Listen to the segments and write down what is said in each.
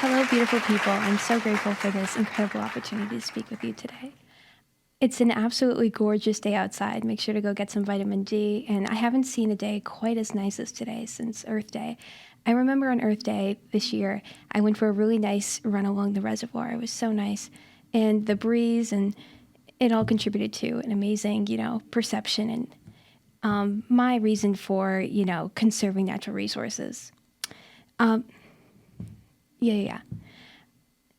Hello, beautiful people. I'm so grateful for this incredible opportunity to speak with you today. It's an absolutely gorgeous day outside. Make sure to go get some vitamin D. And I haven't seen a day quite as nice as today since Earth Day. I remember on Earth Day this year, I went for a really nice run along the reservoir. It was so nice. And the breeze and it all contributed to an amazing, perception and my reason for, conserving natural resources.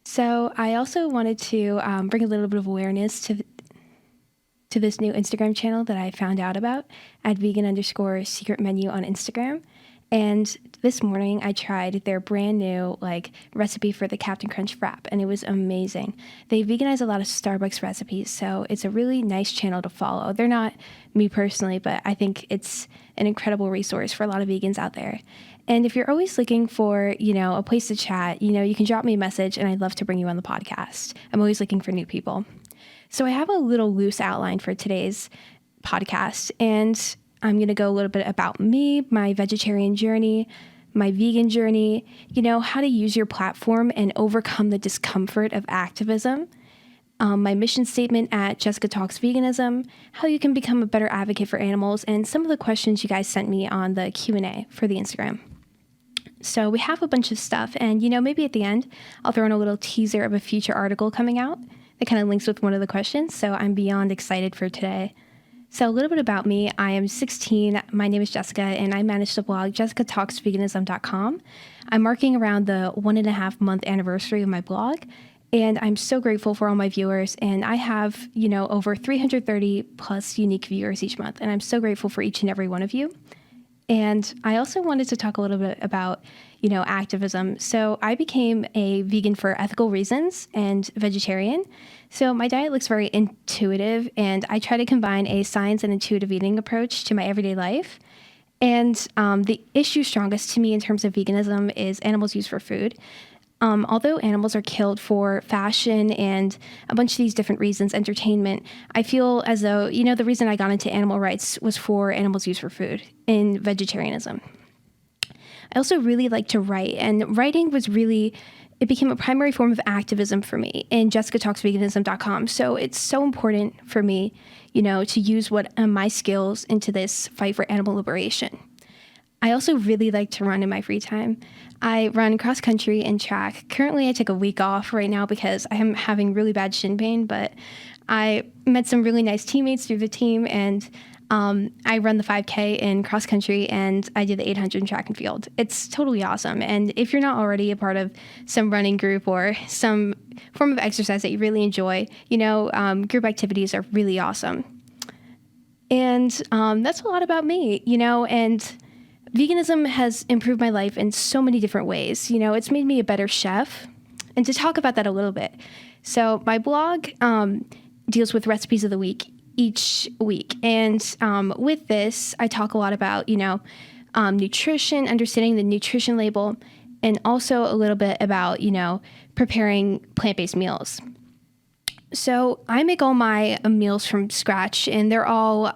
So I also wanted to bring a little bit of awareness to this new Instagram channel that I found out about at vegan_secret menu on Instagram. And this morning I tried their brand new recipe for the Captain Crunch Frap, and it was amazing. They veganize a lot of Starbucks recipes, so it's a really nice channel to follow. They're not me personally, but I think it's an incredible resource for a lot of vegans out there. And if you're always looking for, a place to chat, you can drop me a message and I'd love to bring you on the podcast. I'm always looking for new people. So I have a little loose outline for today's podcast, and I'm going to go a little bit about me, my vegetarian journey, my vegan journey, how to use your platform and overcome the discomfort of activism, my mission statement at Jessica Talks Veganism, how you can become a better advocate for animals, and some of the questions you guys sent me on the Q&A for the Instagram. So we have a bunch of stuff, and maybe at the end, I'll throw in a little teaser of a future article coming out that kind of links with one of the questions, so I'm beyond excited for today. So a little bit about me. I am 16. My name is Jessica, and I manage the blog jessicatalksveganism.com. I'm marking around the 1.5 month anniversary of my blog, and I'm so grateful for all my viewers. And I have, over 330 plus unique viewers each month, and I'm so grateful for each and every one of you. And I also wanted to talk a little bit about, activism. So I became a vegan for ethical reasons and vegetarian. So my diet looks very intuitive, and I try to combine a science and intuitive eating approach to my everyday life. And the issue strongest to me in terms of veganism is animals used for food. Although animals are killed for fashion and a bunch of these different reasons, entertainment, I feel as though, the reason I got into animal rights was for animals used for food in vegetarianism. I also really like to write, and writing it became a primary form of activism for me in jessicatalksveganism.com. So it's so important for me, to use my skills into this fight for animal liberation. I also really like to run in my free time. I run cross country and track. Currently, I took a week off right now because I am having really bad shin pain, but I met some really nice teammates through the team, and I run the 5K in cross country, and I did the 800 in track and field. It's totally awesome. And if you're not already a part of some running group or some form of exercise that you really enjoy, group activities are really awesome. And that's a lot about me, and veganism has improved my life in so many different ways. It's made me a better chef. And to talk about that a little bit. So my blog deals with recipes of the week each week. And with this, I talk a lot about, nutrition, understanding the nutrition label, and also a little bit about, preparing plant-based meals. So I make all my meals from scratch, and they're all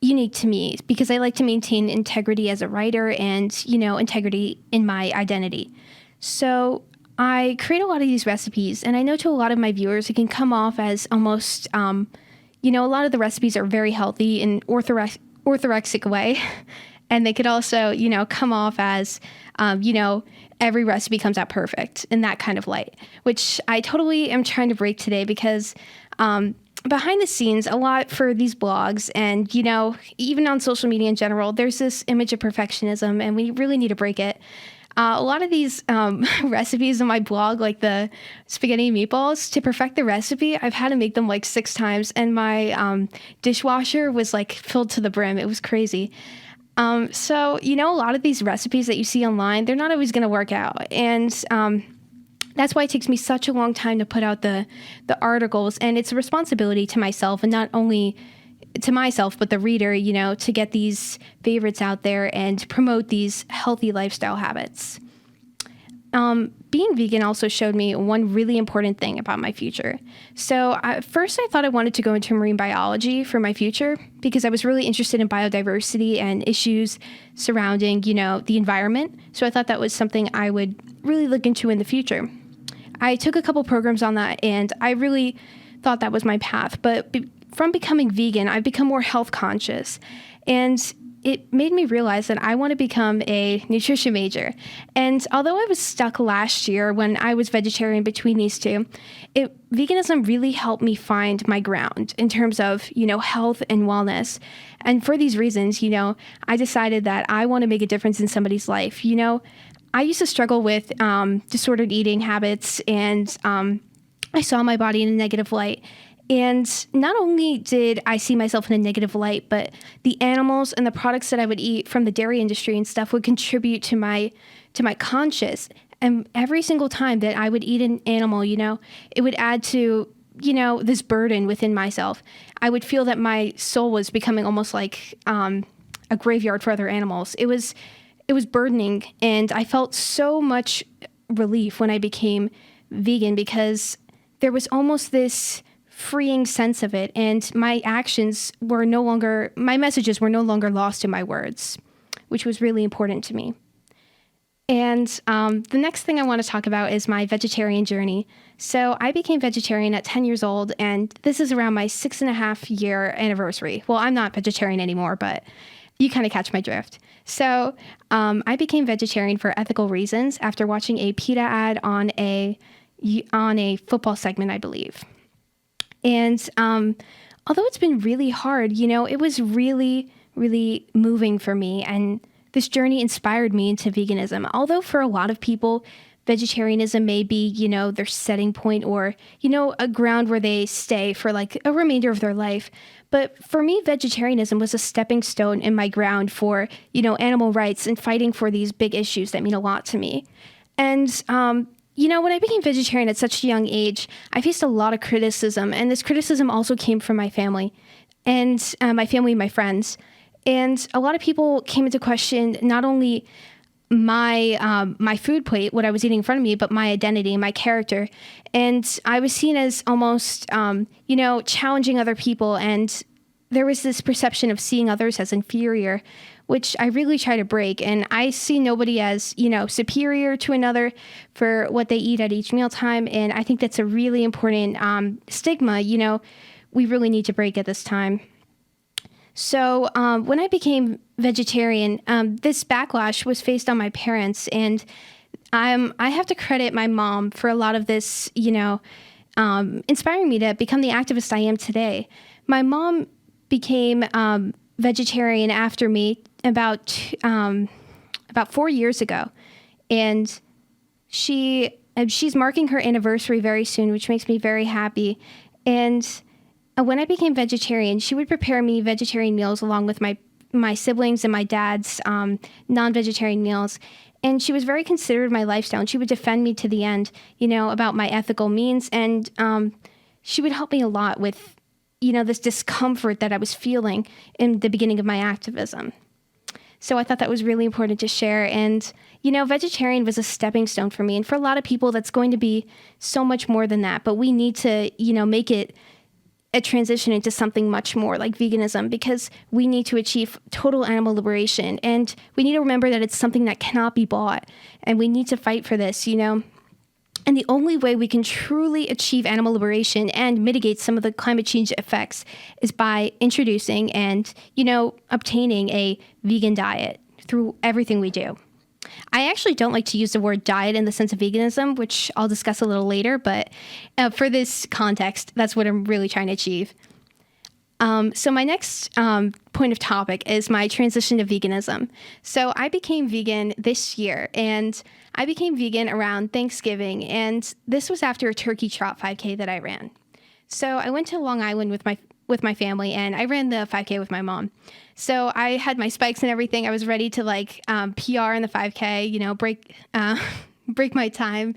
unique to me because I like to maintain integrity as a writer and, integrity in my identity. So I create a lot of these recipes, and I know to a lot of my viewers, it can come off as almost, a lot of the recipes are very healthy in orthorexic way. And they could also, come off as, every recipe comes out perfect in that kind of light, which I totally am trying to break today because, behind the scenes, a lot for these blogs and, even on social media in general, there's this image of perfectionism, and we really need to break it. A lot of these recipes on my blog, like the spaghetti and meatballs, to perfect the recipe, I've had to make them 6 times, and my dishwasher was filled to the brim. It was crazy. So, a lot of these recipes that you see online, they're not always going to work out. And that's why it takes me such a long time to put out the articles, and it's a responsibility to myself, and not only to myself, but the reader, to get these favorites out there and promote these healthy lifestyle habits. being vegan also showed me one really important thing about my future. So first I thought I wanted to go into marine biology for my future because I was really interested in biodiversity and issues surrounding, the environment. So I thought that was something I would really look into in the future. I took a couple programs on that and I really thought that was my path. But from becoming vegan, I've become more health conscious. And it made me realize that I want to become a nutrition major. And although I was stuck last year when I was vegetarian between these two, veganism really helped me find my ground in terms of, health and wellness. And for these reasons, I decided that I want to make a difference in somebody's life. I used to struggle with disordered eating habits, and I saw my body in a negative light. And not only did I see myself in a negative light, but the animals and the products that I would eat from the dairy industry and stuff would contribute to my conscience. And every single time that I would eat an animal, it would add to, this burden within myself. I would feel that my soul was becoming almost like a graveyard for other animals. It was burdening, and I felt so much relief when I became vegan because there was almost this freeing sense of it, and my messages were no longer lost in my words, which was really important to me. And the next thing I want to talk about is my vegetarian journey. So I became vegetarian at 10 years old, and this is around my 6.5-year anniversary. Well, I'm not vegetarian anymore, but you kind of catch my drift. So I became vegetarian for ethical reasons after watching a PETA ad on a football segment, I believe. And although it's been really hard, it was really, really moving for me. And this journey inspired me into veganism. Although for a lot of people, vegetarianism may be, their setting point or, a ground where they stay for like a remainder of their life. But for me, vegetarianism was a stepping stone in my ground for, animal rights and fighting for these big issues that mean a lot to me. And when I became vegetarian at such a young age, I faced a lot of criticism, and this criticism also came from my family and my friends. And a lot of people came into question not only my food plate, what I was eating in front of me, but my identity, my character. And I was seen as almost, challenging other people. And there was this perception of seeing others as inferior, which I really try to break. And I see nobody as, superior to another for what they eat at each mealtime. And I think that's a really important stigma, we really need to break at this time. So when I became vegetarian, this backlash was faced on my parents. And I have to credit my mom for a lot of this, inspiring me to become the activist I am today. My mom became vegetarian after me about 4 years ago, and she's marking her anniversary very soon, which makes me very happy. And when I became vegetarian, she would prepare me vegetarian meals along with my siblings and my dad's non-vegetarian meals. And she was very considerate of my lifestyle, and she would defend me to the end, about my ethical means. And she would help me a lot with this discomfort that I was feeling in the beginning of my activism. So I thought that was really important to share. And, vegetarian was a stepping stone for me. And for a lot of people, that's going to be so much more than that. But we need to, make it a transition into something much more like veganism, because we need to achieve total animal liberation. And we need to remember that it's something that cannot be bought. And we need to fight for this, And the only way we can truly achieve animal liberation and mitigate some of the climate change effects is by introducing and, obtaining a vegan diet through everything we do. I actually don't like to use the word diet in the sense of veganism, which I'll discuss a little later, but for this context, that's what I'm really trying to achieve. So my next point of topic is my transition to veganism. So I became vegan this year, and I became vegan around Thanksgiving, and this was after a turkey trot 5K that I ran. So I went to Long Island with my family, and I ran the 5K with my mom. So I had my spikes and everything. I was ready to PR in the 5K, break my time,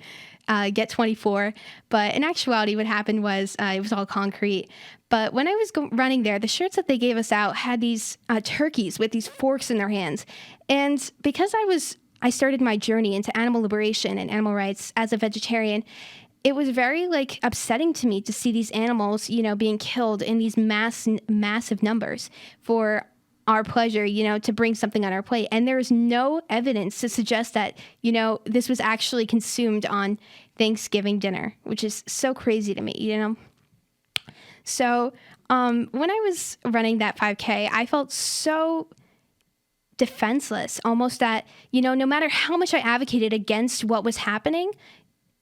get 24. But in actuality, what happened was it was all concrete. But when I was running there, the shirts that they gave us out had these turkeys with these forks in their hands. And because I was I started my journey into animal liberation and animal rights as a vegetarian, it was very like upsetting to me to see these animals, being killed in these massive numbers for our pleasure, to bring something on our plate. And there is no evidence to suggest that, this was actually consumed on Thanksgiving dinner, which is so crazy to me, So when I was running that 5K, I felt so defenseless, almost that, no matter how much I advocated against what was happening,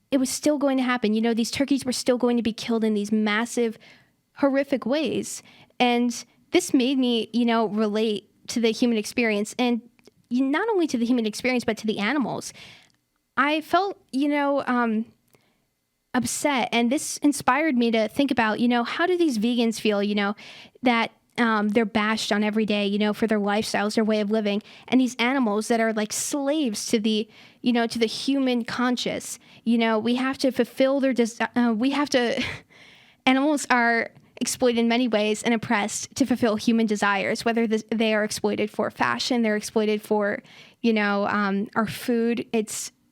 it was still going to happen. These turkeys were still going to be killed in these massive, horrific ways. And this made me, relate to the human experience, and not only to the human experience, but to the animals. I felt, upset, and this inspired me to think about, how do these vegans feel, that they're bashed on every day, for their lifestyles, their way of living, and these animals that are like slaves to the, to the human conscious. We have to fulfill their animals are exploited in many ways and oppressed to fulfill human desires, whether they are exploited for fashion, they're exploited for, our food.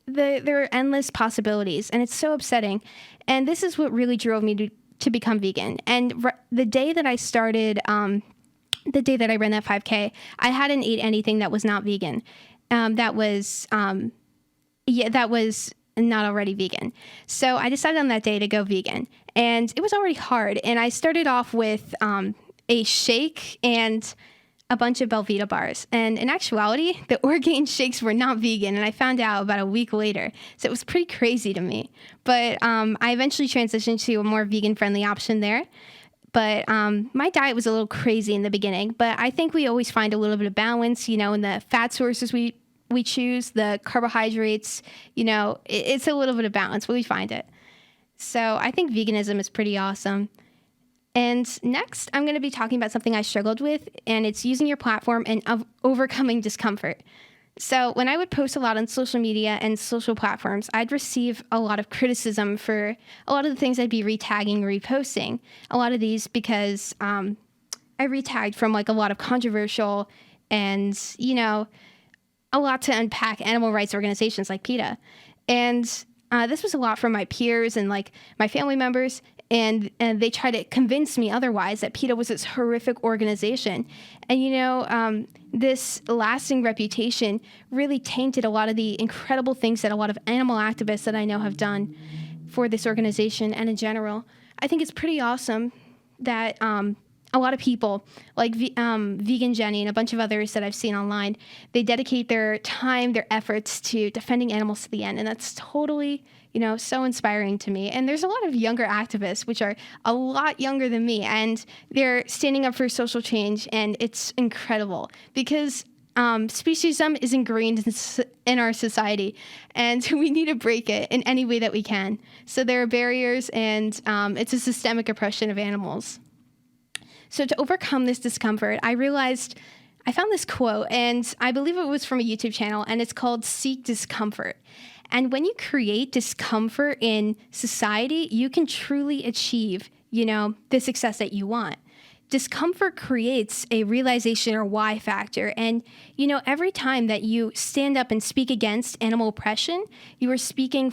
There are endless possibilities, and it's so upsetting. And this is what really drove me to become vegan. And the day that I started, the day that I ran that 5K, I hadn't ate anything that was not vegan. That was not already vegan. So I decided on that day to go vegan, and it was already hard. And I started off with a shake and a bunch of Belvita bars. And in actuality, the Orgain shakes were not vegan, and I found out about a week later. So it was pretty crazy to me. But I eventually transitioned to a more vegan-friendly option there. But my diet was a little crazy in the beginning. But I think we always find a little bit of balance, in the fat sources we choose, the carbohydrates, it's a little bit of balance, but we find it. So I think veganism is pretty awesome. And next, I'm going to be talking about something I struggled with, and it's using your platform and overcoming discomfort. So when I would post a lot on social media and social platforms, I'd receive a lot of criticism for a lot of the things I'd be retagging, reposting. A lot of these because I retagged from like a lot of controversial and, a lot to unpack animal rights organizations like PETA. And this was a lot from my peers and like my family members. And they try to convince me otherwise, that PETA was this horrific organization. And, this lasting reputation really tainted a lot of the incredible things that a lot of animal activists that I know have done for this organization and in general. I think it's pretty awesome that a lot of people like Vegan Jenny and a bunch of others that I've seen online, they dedicate their time, their efforts to defending animals to the end. And that's totally, so inspiring to me. And there's a lot of younger activists, which are a lot younger than me, and they're standing up for social change. And it's incredible because speciesism is ingrained in our society, and we need to break it in any way that we can. So there are barriers, and it's a systemic oppression of animals. So to overcome this discomfort, I found this quote, and I believe it was from a YouTube channel, and it's called Seek Discomfort. And when you create discomfort in society, you can truly achieve, the success that you want. Discomfort creates a realization or why factor. And, every time that you stand up and speak against animal oppression, you are speaking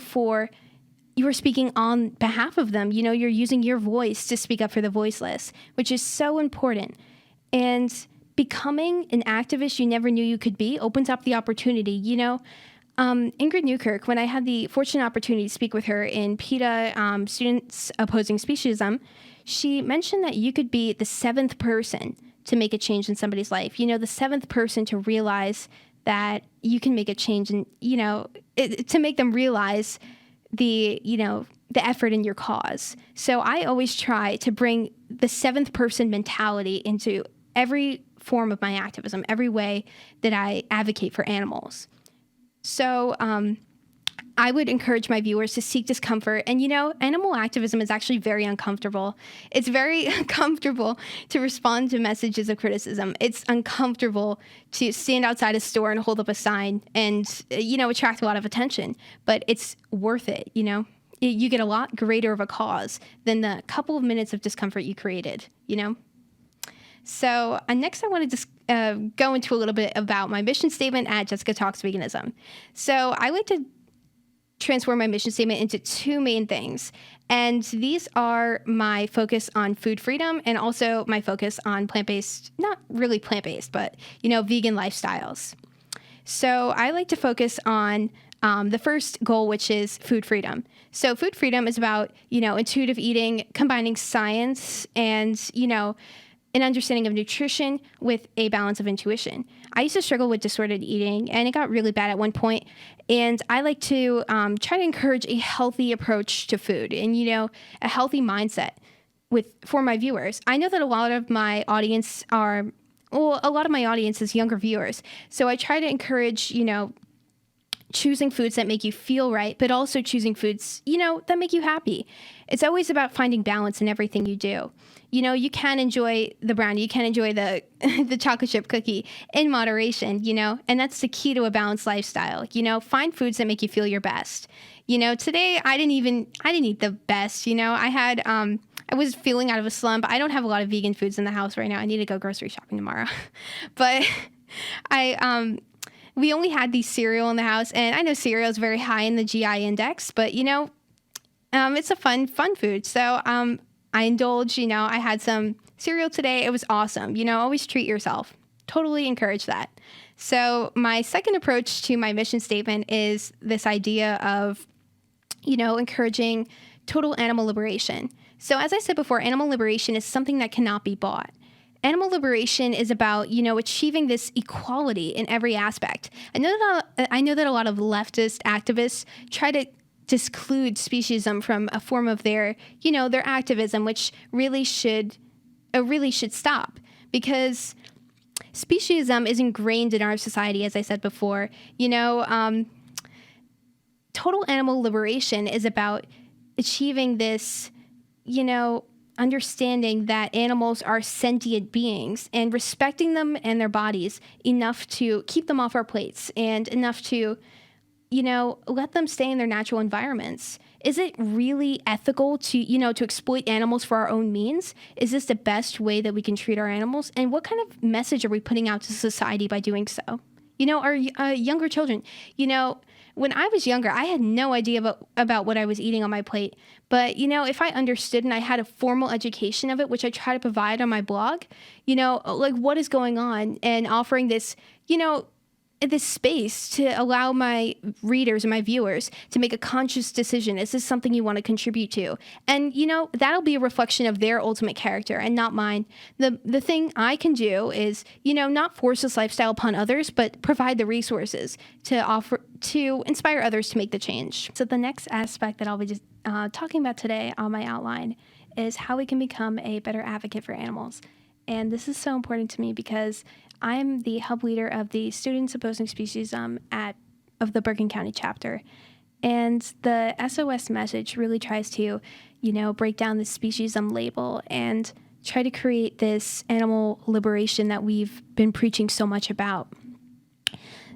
on behalf of them. You're using your voice to speak up for the voiceless, which is so important. And becoming an activist you never knew you could be opens up the opportunity. Ingrid Newkirk, when I had the fortunate opportunity to speak with her in PETA Students Opposing Speciesism, she mentioned that you could be the seventh person to make a change in somebody's life. The seventh person to realize that you can make a change, and, to make them realize the effort in your cause. So I always try to bring the seventh person mentality into every form of my activism, every way that I advocate for animals. So I would encourage my viewers to seek discomfort. And, animal activism is actually very uncomfortable. It's very uncomfortable to respond to messages of criticism. It's uncomfortable to stand outside a store and hold up a sign and, attract a lot of attention. But it's worth it, You get a lot greater of a cause than the couple of minutes of discomfort you created, So next I want to just go into a little bit about my mission statement at Jessica Talks Veganism. So I like to transform my mission statement into two main things. And these are my focus on food freedom and also my focus on plant-based, not really plant-based, but, vegan lifestyles. So I like to focus on the first goal, which is food freedom. So food freedom is about, intuitive eating, combining science and, an understanding of nutrition with a balance of intuition. I used to struggle with disordered eating, and it got really bad at one point. And I like to try to encourage a healthy approach to food and, a healthy mindset for my viewers. I know that a lot of my audience is younger viewers. So I try to encourage, choosing foods that make you feel right, but also choosing foods, that make you happy. It's always about finding balance in everything you do. You can enjoy the brownie, you can enjoy the the chocolate chip cookie in moderation, and that's the key to a balanced lifestyle. Find foods that make you feel your best. Today I didn't eat the best. I was feeling out of a slump. I don't have a lot of vegan foods in the house right now. I need to go grocery shopping tomorrow. But we only had these cereal in the house, and I know cereal is very high in the GI index, but it's a fun food. So I indulged, I had some cereal today. It was awesome. Always treat yourself. Totally encourage that. So my second approach to my mission statement is this idea of, encouraging total animal liberation. So as I said before, animal liberation is something that cannot be bought. Animal liberation is about, achieving this equality in every aspect. I know that a lot of leftist activists try to disclude speciesism from a form of their activism, which really should stop, because speciesism is ingrained in our society, as I said before. Total animal liberation is about achieving this, understanding that animals are sentient beings and respecting them and their bodies enough to keep them off our plates and enough to, let them stay in their natural environments. Is it really ethical to exploit animals for our own means? Is this the best way that we can treat our animals? And what kind of message are we putting out to society by doing so? Our younger children, when I was younger, I had no idea about what I was eating on my plate. But, if I understood and I had a formal education of it, which I try to provide on my blog, like what is going on, and offering this, this space to allow my readers and my viewers to make a conscious decision. Is this something you want to contribute to? And, that'll be a reflection of their ultimate character and not mine. The thing I can do is, not force this lifestyle upon others, but provide the resources to inspire others to make the change. So the next aspect that I'll be just talking about today on my outline is how we can become a better advocate for animals. And this is so important to me because I'm the hub leader of the Students Opposing Speciesism of the Bergen County chapter. And the SOS message really tries to, break down the speciesism label and try to create this animal liberation that we've been preaching so much about.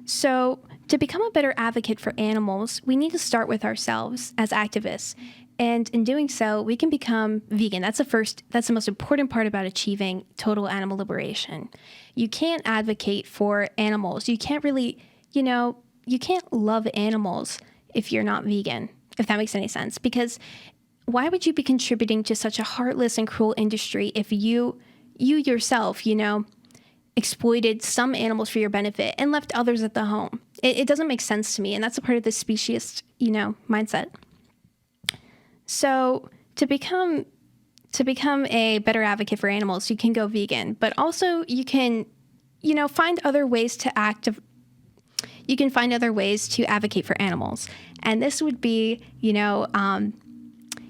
So to become a better advocate for animals, we need to start with ourselves as activists. And in doing so, we can become vegan. That's the most important part about achieving total animal liberation. You can't advocate for animals. You can't really, you can't love animals if you're not vegan, if that makes any sense. Because why would you be contributing to such a heartless and cruel industry if you yourself, exploited some animals for your benefit and left others at the home? It doesn't make sense to me. And that's a part of the speciesist, mindset. So to become a better advocate for animals, you can go vegan, but also you can, find other ways to advocate for animals. And this would be,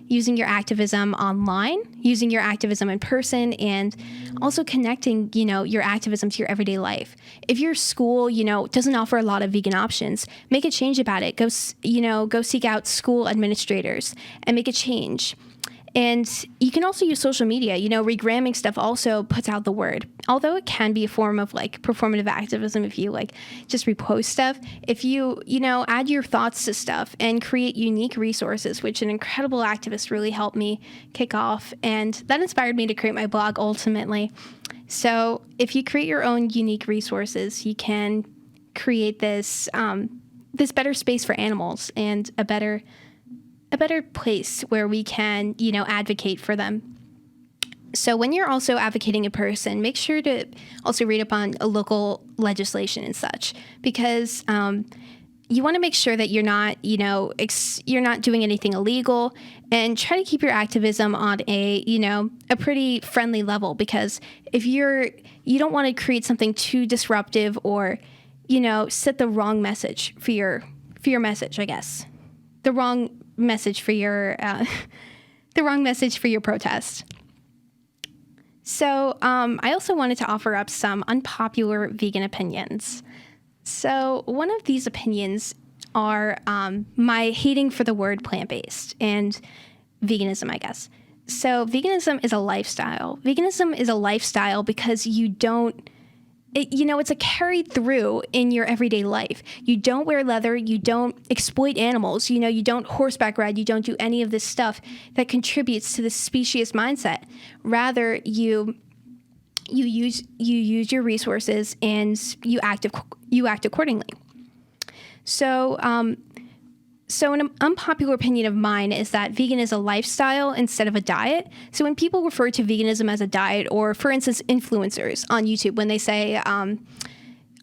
using your activism online, using your activism in person, and also connecting, your activism to your everyday life. If your school, doesn't offer a lot of vegan options, make a change about it. Go seek out school administrators and make a change. And you can also use social media. Regramming stuff also puts out the word. Although it can be a form of like performative activism if you like just repost stuff. If you add your thoughts to stuff and create unique resources, which an incredible activist really helped me kick off. And that inspired me to create my blog ultimately. So if you create your own unique resources, you can create this better space for animals and a better place where we can, advocate for them. So when you're also advocating a person, make sure to also read up on local legislation and such, because you want to make sure that you're not, you're not doing anything illegal, and try to keep your activism on a pretty friendly level, because if you don't want to create something too disruptive or, set the wrong message for your message, I guess. The wrong message for your protest. So I also wanted to offer up some unpopular vegan opinions. So one of these opinions are my hating for the word plant-based and veganism, I guess. So veganism is a lifestyle. Veganism is a lifestyle because it's a carried through in your everyday life. You don't wear leather. You don't exploit animals. You don't horseback ride. You don't do any of this stuff that contributes to the speciesist mindset. Rather, you use your resources and you act accordingly. So an unpopular opinion of mine is that vegan is a lifestyle instead of a diet. So when people refer to veganism as a diet, or for instance, influencers on YouTube, when they say,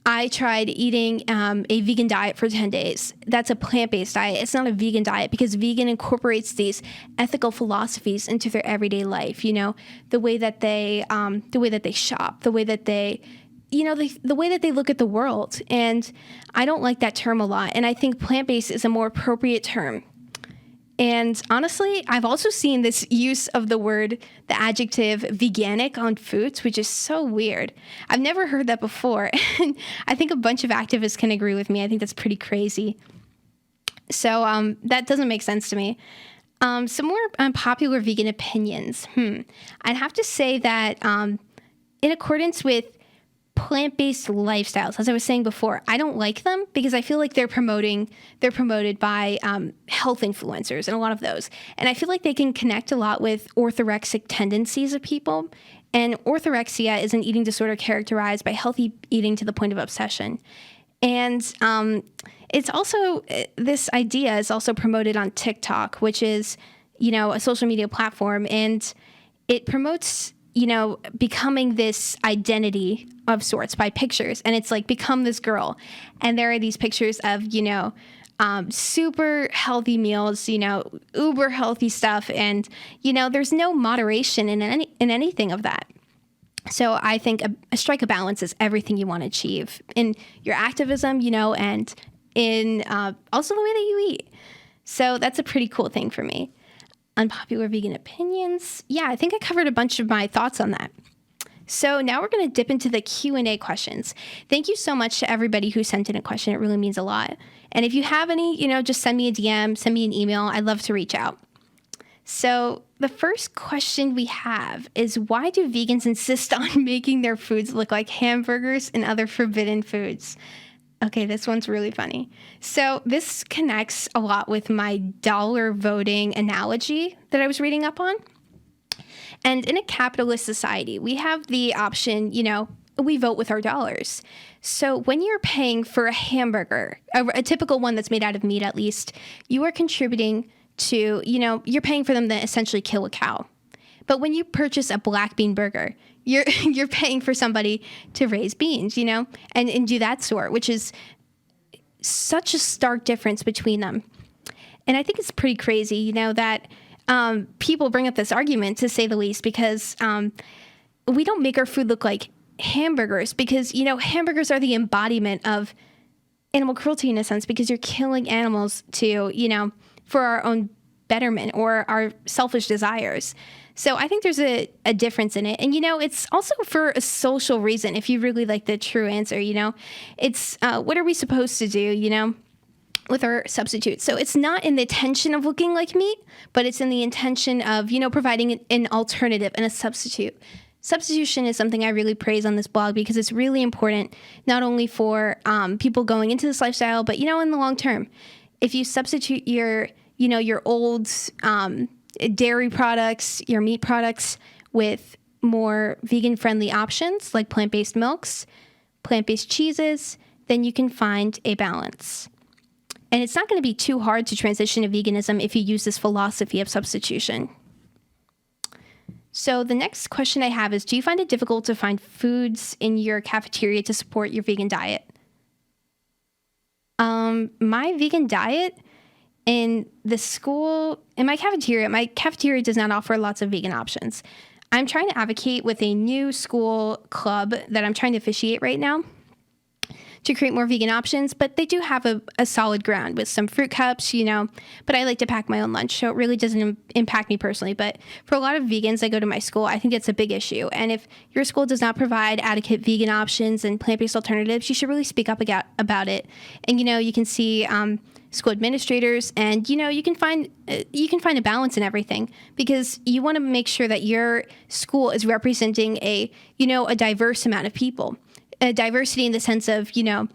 I tried eating a vegan diet for 10 days, that's a plant-based diet. It's not a vegan diet, because vegan incorporates these ethical philosophies into their everyday life. The way that they shop, the way that they the way that they look at the world. And I don't like that term a lot. And I think plant-based is a more appropriate term. And honestly, I've also seen this use of the adjective veganic on foods, which is so weird. I've never heard that before. And I think a bunch of activists can agree with me. I think that's pretty crazy. So that doesn't make sense to me. Some more unpopular vegan opinions. I'd have to say that in accordance with plant-based lifestyles, as I was saying before, I don't like them because I feel like they're promoted by health influencers and a lot of those. And I feel like they can connect a lot with orthorexic tendencies of people. And orthorexia is an eating disorder characterized by healthy eating to the point of obsession. And it's also, this idea is also promoted on TikTok, which is, a social media platform. And it promotes becoming this identity of sorts by pictures. And it's like, become this girl. And there are these pictures of, super healthy meals, uber healthy stuff. And, there's no moderation in anything of that. So I think a strike of balance is everything you want to achieve in your activism, and in also the way that you eat. So that's a pretty cool thing for me. Unpopular vegan opinions. Yeah, I think I covered a bunch of my thoughts on that. So now we're going to dip into the Q&A questions. Thank you so much to everybody who sent in a question. It really means a lot. And if you have any, just send me a DM, send me an email. I'd love to reach out. So the first question we have is, why do vegans insist on making their foods look like hamburgers and other forbidden foods? Okay, this one's really funny. So this connects a lot with my dollar voting analogy that I was reading up on. And in a capitalist society, we have the option, we vote with our dollars. So when you're paying for a hamburger, a typical one that's made out of meat at least, you are contributing to, you're paying for them to essentially kill a cow. But when you purchase a black bean burger, you're paying for somebody to raise beans, and do that sort, which is such a stark difference between them. And I think it's pretty crazy, that people bring up this argument, to say the least, because we don't make our food look like hamburgers, because, hamburgers are the embodiment of animal cruelty in a sense, because you're killing animals to, for our own betterment or our selfish desires. So I think there's a difference in it. And, it's also for a social reason. If you really like the true answer, it's what are we supposed to do? with our substitutes. So it's not in the intention of looking like meat, but it's in the intention of, providing an alternative and a substitute. Substitution is something I really praise on this blog because it's really important, not only for people going into this lifestyle, but, in the long term. If you substitute your old dairy products, your meat products with more vegan-friendly options like plant-based milks, plant-based cheeses, then you can find a balance. And it's not going to be too hard to transition to veganism if you use this philosophy of substitution. So the next question I have is, do you find it difficult to find foods in your cafeteria to support your vegan diet? My vegan diet in my cafeteria does not offer lots of vegan options. I'm trying to advocate with a new school club that I'm trying to officiate right now to create more vegan options, but they do have a solid ground with some fruit cups, but I like to pack my own lunch, so it really doesn't impact me personally. But for a lot of vegans that go to my school, I think it's a big issue. And if your school does not provide adequate vegan options and plant-based alternatives, you should really speak up about it. And, you can see school administrators, and, you can find a balance in everything, because you want to make sure that your school is representing a diverse amount of people. Diversity in the sense of, the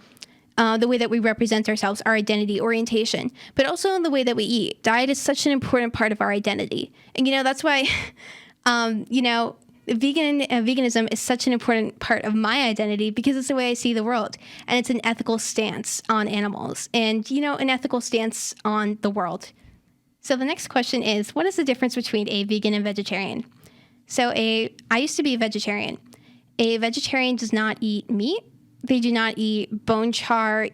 way that we represent ourselves, our identity, orientation, but also in the way that we eat. Diet is such an important part of our identity. And, that's why, veganism is such an important part of my identity, because it's the way I see the world. And it's an ethical stance on animals and, an ethical stance on the world. So the next question is, what is the difference between a vegan and vegetarian? So I used to be a vegetarian. A vegetarian does not eat meat. They do not eat bone char,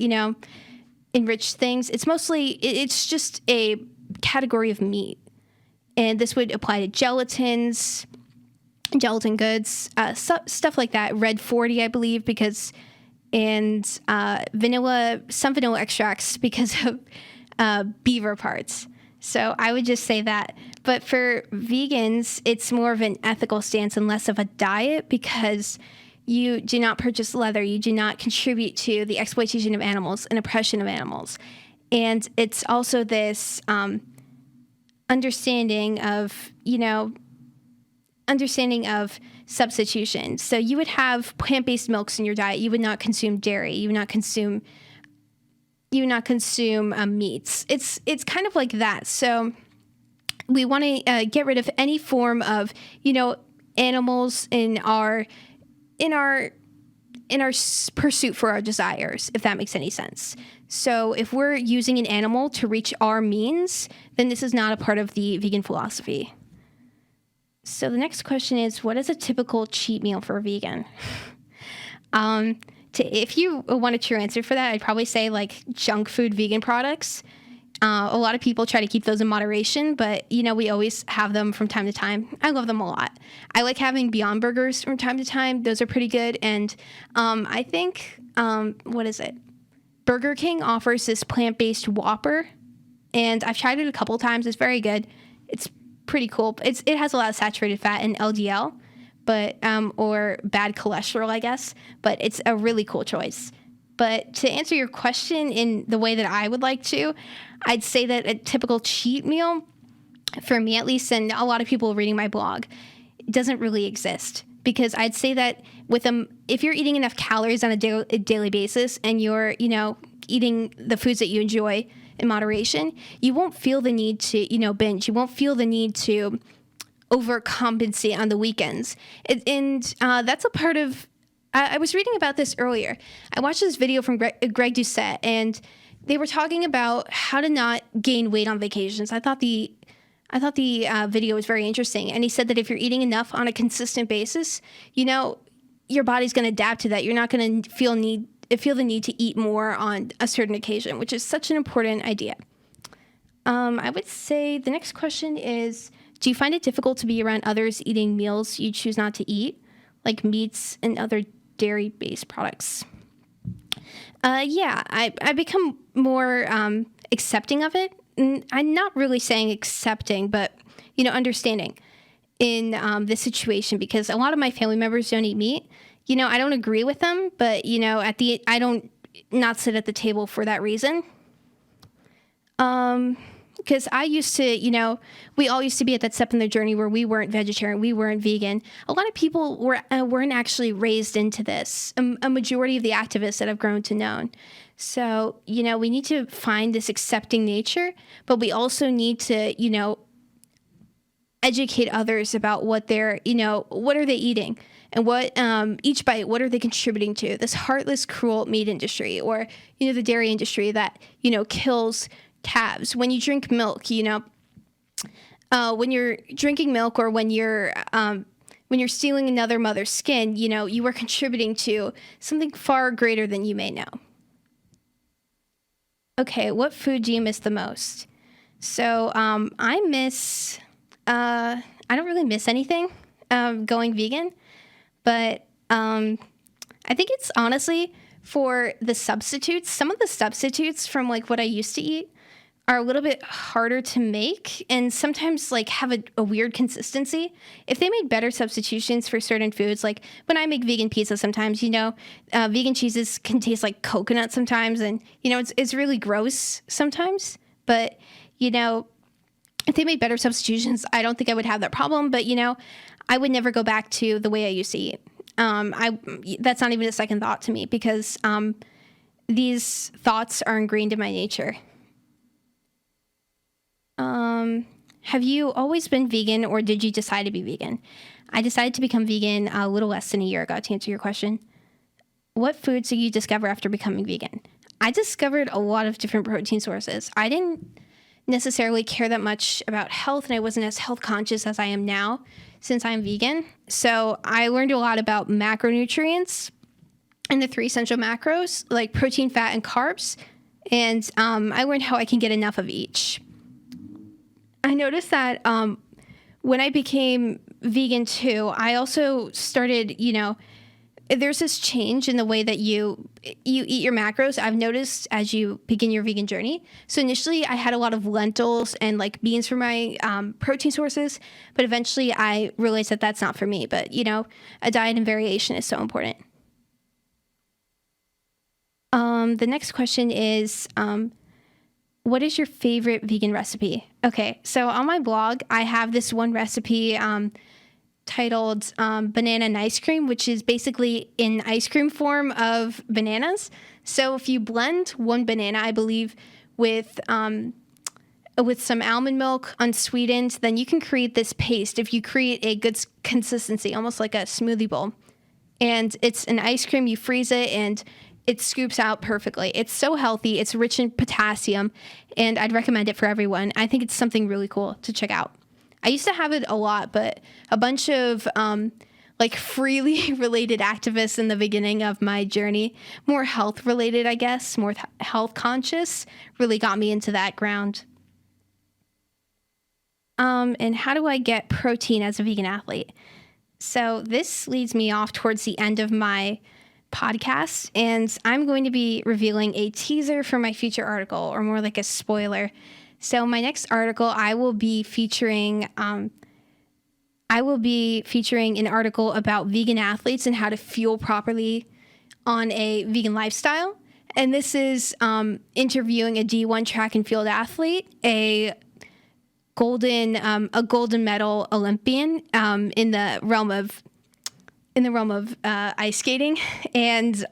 enriched things. It's just a category of meat. And this would apply to gelatin goods, stuff like that. Red 40, I believe, and some vanilla extracts because of beaver parts. So I would just say that. But for vegans, it's more of an ethical stance and less of a diet, because you do not purchase leather. You do not contribute to the exploitation of animals and oppression of animals. And it's also this understanding of substitution. So you would have plant-based milks in your diet. You would not consume dairy. You would not consume meats. It's kind of like that. So we want to get rid of any form of animals in our pursuit for our desires, if that makes any sense. So if we're using an animal to reach our means, then this is not a part of the vegan philosophy. So the next question is, what is a typical cheat meal for a vegan? If you want a true answer for that, I'd probably say like junk food vegan products. A lot of people try to keep those in moderation, but, we always have them from time to time. I love them a lot. I like having Beyond Burgers from time to time. Those are pretty good. And I think, Burger King offers this plant-based Whopper, and I've tried it a couple times. It's very good. It's pretty cool. It has a lot of saturated fat and LDL, but or bad cholesterol, I guess. But it's a really cool choice. But to answer your question in the way that I would like to, I'd say that a typical cheat meal, for me at least, and a lot of people reading my blog, doesn't really exist. Because I'd say that if you're eating enough calories on a daily basis, and you're, eating the foods that you enjoy in moderation, you won't feel the need to, binge. You won't feel the need to overcompensate on the weekends. And that's a part of... I was reading about this earlier. I watched this video from Greg Doucette, and they were talking about how to not gain weight on vacations. I thought the video was very interesting. And he said that if you're eating enough on a consistent basis, your body's going to adapt to that. You're not going to feel the need to eat more on a certain occasion, which is such an important idea. I would say the next question is, do you find it difficult to be around others eating meals you choose not to eat, like meats and other dairy-based products? I become more accepting of it. I'm not really saying accepting, but, understanding in this situation, because a lot of my family members don't eat meat. I don't agree with them, but, I don't not sit at the table for that reason. Because I used to, we all used to be at that step in the journey where we weren't vegetarian, we weren't vegan. A lot of people weren't actually raised into this. A majority of the activists that I've grown to know. So, we need to find this accepting nature, but we also need to, educate others about what they're, what are they eating? And what each bite, what are they contributing to? This heartless, cruel meat industry, or the dairy industry that kills calves. When you drink milk, when you're drinking milk, or when you're stealing another mother's skin, you are contributing to something far greater than you may know. Okay, what food do you miss the most? So I miss. I don't really miss anything going vegan. But I think it's honestly for the substitutes. Some of the substitutes from what I used to eat are a little bit harder to make, and sometimes have a weird consistency. If they made better substitutions for certain foods, like when I make vegan pizza, sometimes vegan cheeses can taste like coconut sometimes, and it's really gross sometimes. But if they made better substitutions, I don't think I would have that problem. But I would never go back to the way I used to eat. That's not even a second thought to me, because these thoughts are ingrained in my nature. Have you always been vegan, or did you decide to be vegan? I decided to become vegan a little less than a year ago, to answer your question. What foods did you discover after becoming vegan? I discovered a lot of different protein sources. I didn't necessarily care that much about health, and I wasn't as health conscious as I am now since I'm vegan. So I learned a lot about macronutrients and the 3 essential macros, like protein, fat, and carbs. And I learned how I can get enough of each. I noticed that when I became vegan too, I also started, there's this change in the way that you eat your macros. I've noticed as you begin your vegan journey. So initially I had a lot of lentils and beans for my protein sources, but eventually I realized that that's not for me. But, a diet and variation is so important. The next question is, what is your favorite vegan recipe? Okay, so on my blog, I have this one recipe titled Banana and Ice Cream, which is basically an ice cream form of bananas. So if you blend one banana, I believe, with some almond milk unsweetened, then you can create this paste. If you create a good consistency, almost like a smoothie bowl. And it's an ice cream, you freeze it, and it scoops out perfectly. It's so healthy. It's rich in potassium, and I'd recommend it for everyone. I think it's something really cool to check out. I used to have it a lot, but a bunch of freely related activists in the beginning of my journey, more health related, I guess, more health conscious, really got me into that ground. And how do I get protein as a vegan athlete? So this leads me off towards the end of my podcast, and I'm going to be revealing a teaser for my future article, or more like a spoiler. So my next article, I will be featuring an article about vegan athletes and how to fuel properly on a vegan lifestyle. And this is interviewing a D1 track and field athlete, a golden medal Olympian in the realm of ice skating, and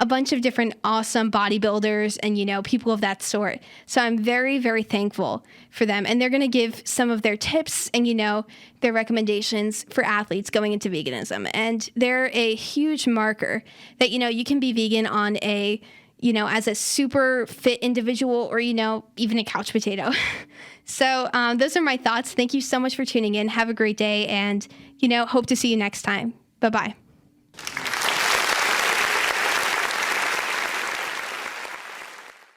a bunch of different awesome bodybuilders and, people of that sort. So I'm very, very thankful for them. And they're going to give some of their tips and, their recommendations for athletes going into veganism. And they're a huge marker that, you can be vegan on a, as a super fit individual, or, even a couch potato. So those are my thoughts. Thank you so much for tuning in. Have a great day, and, hope to see you next time. Bye-bye.